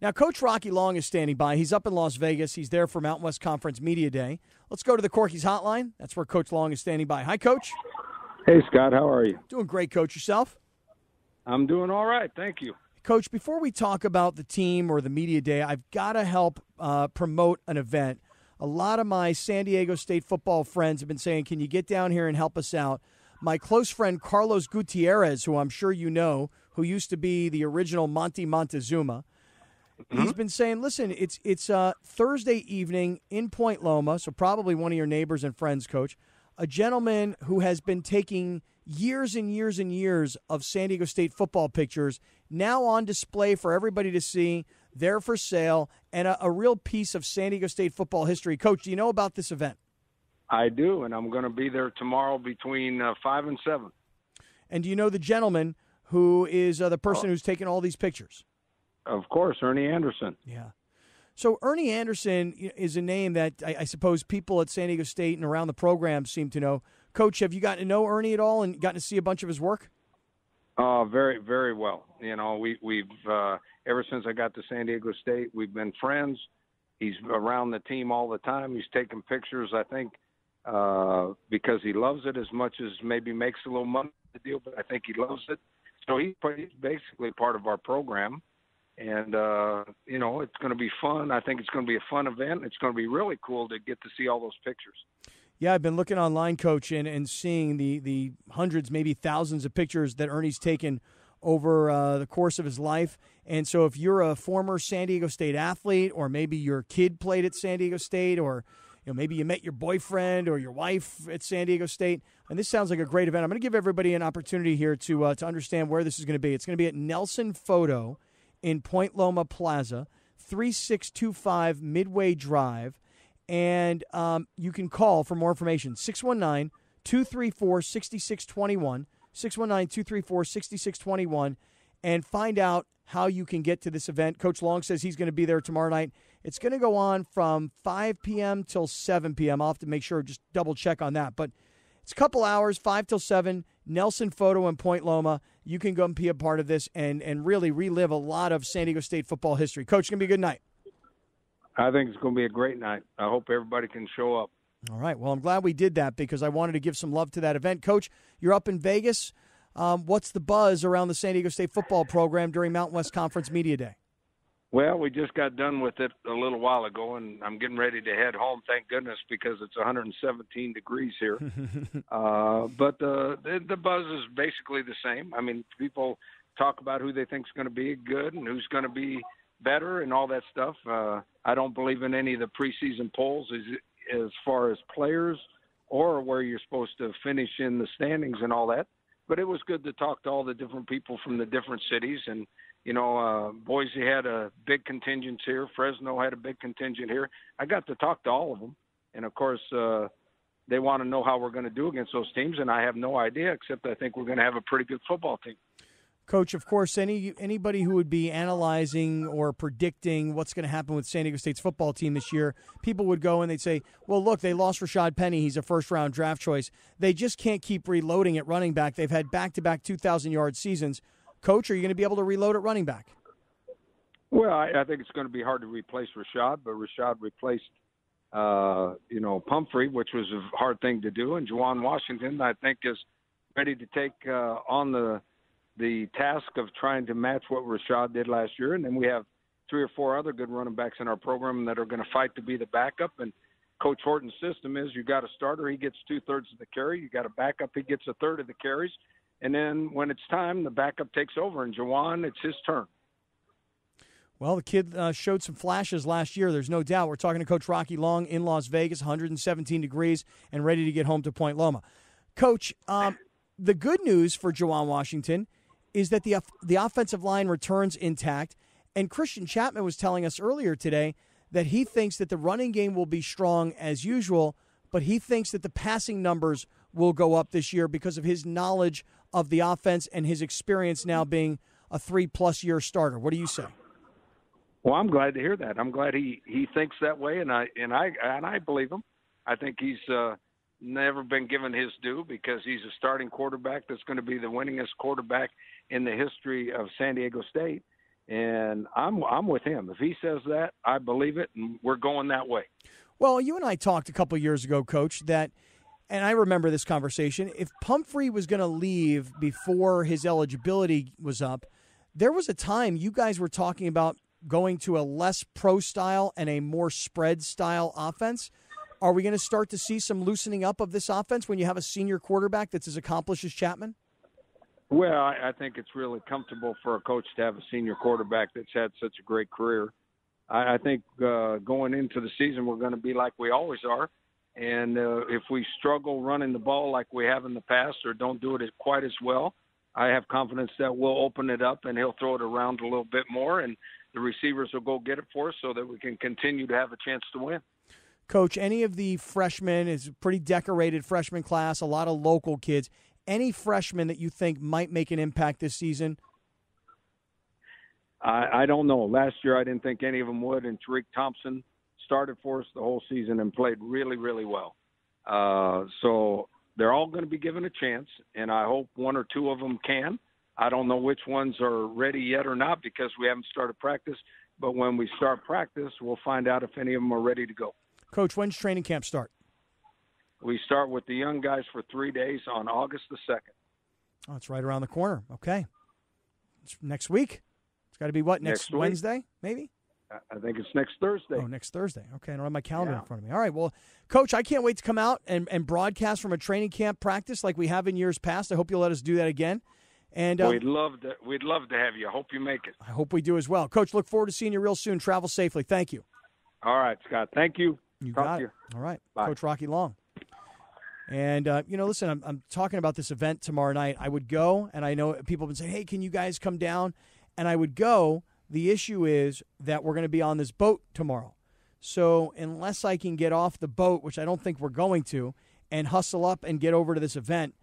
Now, Coach Rocky Long is standing by. He's up in Las Vegas. He's there for Mountain West Conference Media Day. Let's go to the Corky's hotline. That's where Coach Long is standing by. Hi, Coach. Hey, Scott. How are you? Doing great, Coach. Yourself? I'm doing all right. Thank you. Coach, before we talk about the team or the Media Day, I've got to help promote an event. A lot of my San Diego State football friends have been saying, can you get down here and help us out? My close friend Carlos Gutierrez, who I'm sure you know, who used to be the original Monty Montezuma, he's been saying, listen, it's Thursday evening in Point Loma, so probably one of your neighbors and friends, Coach, a gentleman who has been taking years and years and years of San Diego State football pictures now on display for everybody to see, there for sale, and a real piece of San Diego State football history. Coach, do you know about this event? I do, and I'm going to be there tomorrow between 5 and 7. And do you know the gentleman who is the person who's taking all these pictures? Of course, Ernie Anderson. Yeah. So Ernie Anderson is a name that I suppose people at San Diego State and around the program seem to know. Coach, have you gotten to know Ernie at all and gotten to see a bunch of his work? Very, very well. You know, we've ever since I got to San Diego State, we've been friends. He's around the team all the time. He's taking pictures, I think, because he loves it as much as maybe makes a little money the deal, but I think he loves it. So he's basically part of our program. And, you know, it's going to be fun. I think it's going to be a fun event. It's going to be really cool to get to see all those pictures. Yeah, I've been looking online, Coach, and seeing the hundreds, maybe thousands of pictures that Ernie's taken over the course of his life. And so if you're a former San Diego State athlete, or maybe your kid played at San Diego State, or maybe you met your boyfriend or your wife at San Diego State, and this sounds like a great event. I'm going to give everybody an opportunity here to understand where this is going to be. It's going to be at Nelson Photo in Point Loma Plaza, 3625 Midway Drive. And you can call for more information, 619-234-6621, 619-234-6621, and find out how you can get to this event. Coach Long says he's going to be there tomorrow night. It's going to go on from 5 p.m. till 7 p.m. I'll have to make sure, just double check on that. But it's a couple hours, 5 till 7, Nelson Photo in Point Loma. You can go and be a part of this and really relive a lot of San Diego State football history. Coach, it's going to be a good night. I think it's going to be a great night. I hope everybody can show up. All right. Well, I'm glad we did that because I wanted to give some love to that event. Coach, you're up in Vegas. What's the buzz around the San Diego State football program during Mountain West Conference Media Day? Well, we just got done with it a little while ago, and I'm getting ready to head home, thank goodness, because it's 117 degrees here. But the buzz is basically the same. I mean, people talk about who they think is going to be good and who's going to be better and all that stuff. I don't believe in any of the preseason polls as far as players or where you're supposed to finish in the standings and all that. But it was good to talk to all the different people from the different cities. And, you know, Boise had a big contingent here. Fresno had a big contingent here. I got to talk to all of them. And, of course, they want to know how we're going to do against those teams. And I have no idea, except I think we're going to have a pretty good football team. Coach, of course, anybody who would be analyzing or predicting what's going to happen with San Diego State's football team this year, people would go and they'd say, well, look, they lost Rashad Penny. He's a first-round draft choice. They just can't keep reloading at running back. They've had back-to-back 2,000-yard seasons. Coach, are you going to be able to reload at running back? Well, I think it's going to be hard to replace Rashad, but Rashad replaced, Pumphrey, which was a hard thing to do. And Juwan Washington, I think, is ready to take on the task of trying to match what Rashad did last year. And then we have 3 or 4 other good running backs in our program that are going to fight to be the backup. And Coach Horton's system is you got a starter, he gets 2/3 of the carry. You got a backup, he gets 1/3 of the carries. And then when it's time, the backup takes over. And Juwan, it's his turn. Well, the kid showed some flashes last year. There's no doubt. We're talking to Coach Rocky Long in Las Vegas, 117 degrees, and ready to get home to Point Loma. Coach, the good news for Juwan Washington is that the offensive line returns intact. And Christian Chapman was telling us earlier today that he thinks that the running game will be strong as usual, but he thinks that the passing numbers will go up this year because of his knowledge of the offense and his experience now being a 3+ year starter. What do you say? Well, I'm glad to hear that. I'm glad he thinks that way, and I believe him. I think he's never been given his due because he's a starting quarterback that's going to be the winningest quarterback in the history of San Diego State. And I'm with him. If he says that, I believe it, and we're going that way. Well, you and I talked a couple of years ago, Coach, that, and I remember this conversation, if Pumphrey was going to leave before his eligibility was up, there was a time you guys were talking about going to a less pro style and a more spread style offense. Are we going to start to see some loosening up of this offense when you have a senior quarterback that's as accomplished as Chapman? Well, I think it's really comfortable for a coach to have a senior quarterback that's had such a great career. I think going into the season, we're going to be like we always are. And if we struggle running the ball like we have in the past or don't do it quite as well, I have confidence that we'll open it up and he'll throw it around a little bit more, and the receivers will go get it for us so that we can continue to have a chance to win. Coach, any of the freshmen, is a pretty decorated freshman class, a lot of local kids. Any freshmen that you think might make an impact this season? I don't know. Last year I didn't think any of them would, and Tariq Thompson started for us the whole season and played really, really well. So they're all going to be given a chance, and I hope one or two of them can. I don't know which ones are ready yet or not because we haven't started practice, but when we start practice, we'll find out if any of them are ready to go. Coach, when's training camp start? We start with the young guys for 3 days on August the 2nd. Oh, it's right around the corner. Okay. It's next week? It's got to be what, next Wednesday, maybe? I think it's next Thursday. Oh, next Thursday. Okay, I don't have my calendar in front of me. All right, well, Coach, I can't wait to come out and broadcast from a training camp practice like we have in years past. I hope you'll let us do that again. And we'd love to have you. I hope you make it. I hope we do as well. Coach, look forward to seeing you real soon. Travel safely. Thank you. All right, Scott. Thank you. You Talk got to it. you. All right. Bye. Coach Rocky Long. And, listen, I'm talking about this event tomorrow night. I would go, and I know people have been saying, hey, can you guys come down? And I would go. The issue is that we're going to be on this boat tomorrow. So unless I can get off the boat, which I don't think we're going to, and hustle up and get over to this event,